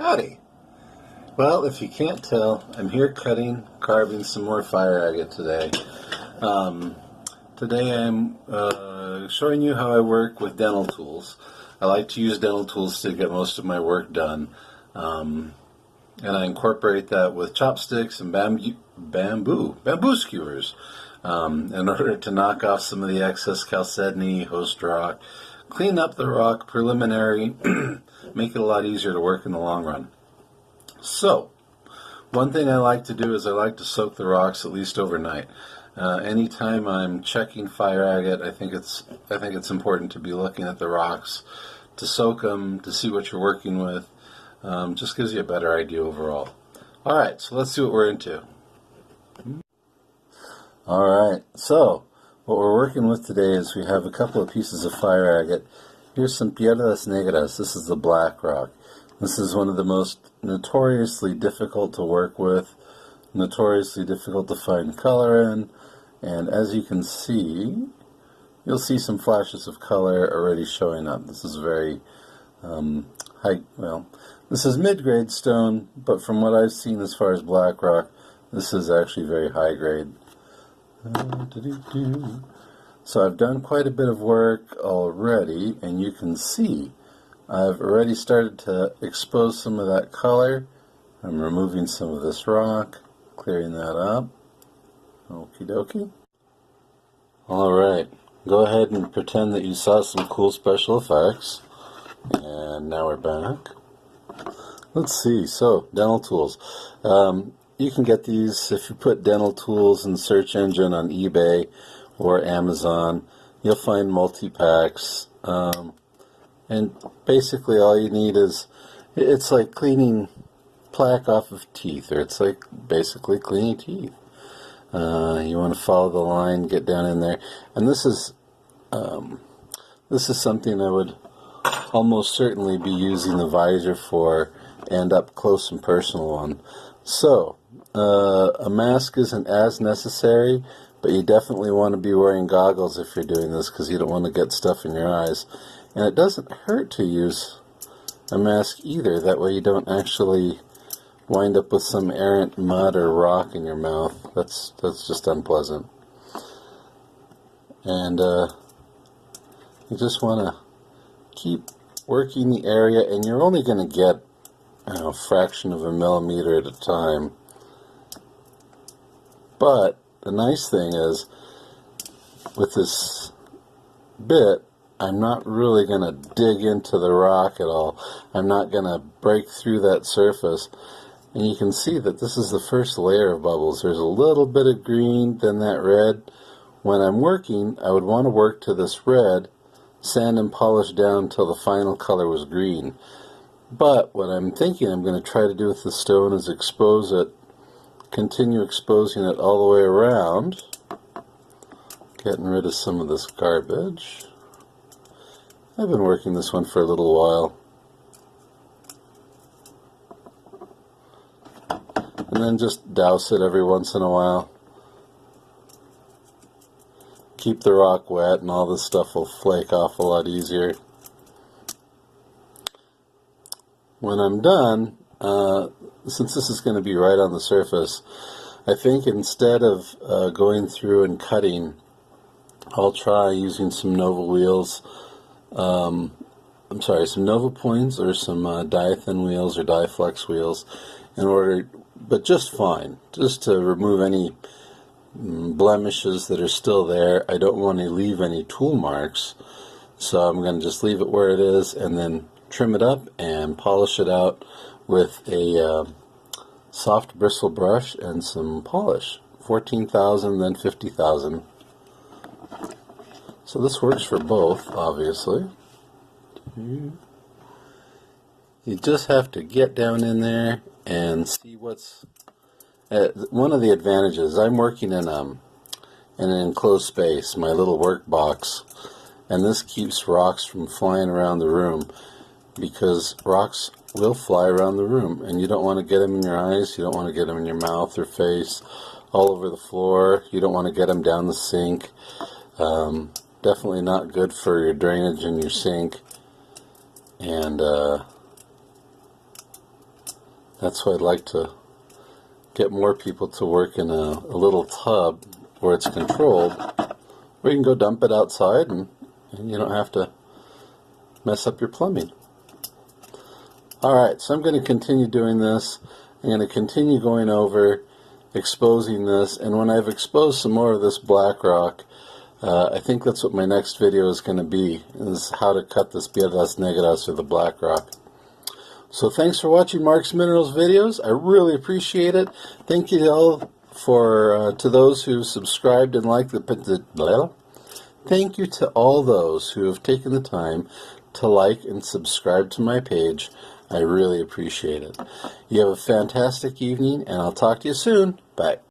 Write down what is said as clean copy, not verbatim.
Howdy. Well, if you can't tell, I'm here carving some more fire agate today. Today I'm showing you how I work with dental tools. I like to use dental tools to get most of my work done. And I incorporate that with chopsticks and bamboo skewers in order to knock off some of the excess chalcedony, host rock, clean up the rock preliminary, make it a lot easier to work in the long run. So, one thing I like to do is I like to soak the rocks at least overnight. Anytime I'm checking fire agate, I think it's important to be looking at the rocks, to soak them, to see what you're working with. Just gives you a better idea overall. All right, so let's see what we're into. All right, so what we're working with today is we have a couple of pieces of fire agate. Here's some piedras negras. This is the black rock. This is one of the most notoriously difficult to work with, notoriously difficult to find color in, and as you can see, you'll see some flashes of color already showing up. This is very this is mid-grade stone, but from what I've seen as far as black rock, this is actually very high grade. So I've done quite a bit of work already, and you can see I've already started to expose some of that color. I'm removing some of this rock, clearing that up. Okie dokie. Alright, go ahead and pretend that you saw some cool special effects. And now we're back. Let's see, so dental tools. You can get these if you put dental tools in the search engine on eBay or Amazon. You'll find multi-packs. And basically all you need is, it's like cleaning plaque off of teeth, or it's like basically cleaning teeth. You want to follow the line, get down in there. And this is something I would almost certainly be using the visor for, and up close and personal one. So, a mask isn't as necessary, but you definitely want to be wearing goggles if you're doing this, because you don't want to get stuff in your eyes. And it doesn't hurt to use a mask either, that way you don't actually wind up with some errant mud or rock in your mouth. That's just unpleasant. And you just want to keep working the area, and you're only going to get a fraction of a millimeter at a time. But the nice thing is, with this bit, I'm not really going to dig into the rock at all. I'm not going to break through that surface. And you can see that this is the first layer of bubbles. There's a little bit of green, then that red. When I'm working, I would want to work to this red, sand and polish down until the final color was green. But what I'm thinking I'm going to try to do with the stone is expose it, continue exposing it all the way around, getting rid of some of this garbage. I've been working this one for a little while. And then just douse it every once in a while. Keep the rock wet and all this stuff will flake off a lot easier. When I'm done, since this is going to be right on the surface, I think instead of going through and cutting, I'll try using some Nova wheels. Some Nova points or some diathin wheels or Diaflex wheels, but just fine, just to remove any blemishes that are still there. I don't want to leave any tool marks, so I'm going to just leave it where it is and then trim it up and polish it out with a soft bristle brush and some polish. 14,000, then 50,000. So this works for both, obviously. You just have to get down in there and see what's... one of the advantages, I'm working in an enclosed space, my little work box, and this keeps rocks from flying around the room, because rocks will fly around the room, and you don't want to get them in your eyes, you don't want to get them in your mouth or face, all over the floor, you don't want to get them down the sink. Definitely not good for your drainage in your sink. And That's why I'd like to get more people to work in a little tub where it's controlled, where you can go dump it outside and you don't have to mess up your plumbing. Alright, so I'm going to continue doing this. I'm going to continue going over, exposing this, and when I've exposed some more of this black rock, I think that's what my next video is going to be, is how to cut this piedras negras or the black rock. So thanks for watching Mark's Minerals videos. I really appreciate it. Thank you to all to those who subscribed and liked Thank you to all those who have taken the time to like and subscribe to my page. I really appreciate it. You have a fantastic evening, and I'll talk to you soon. Bye.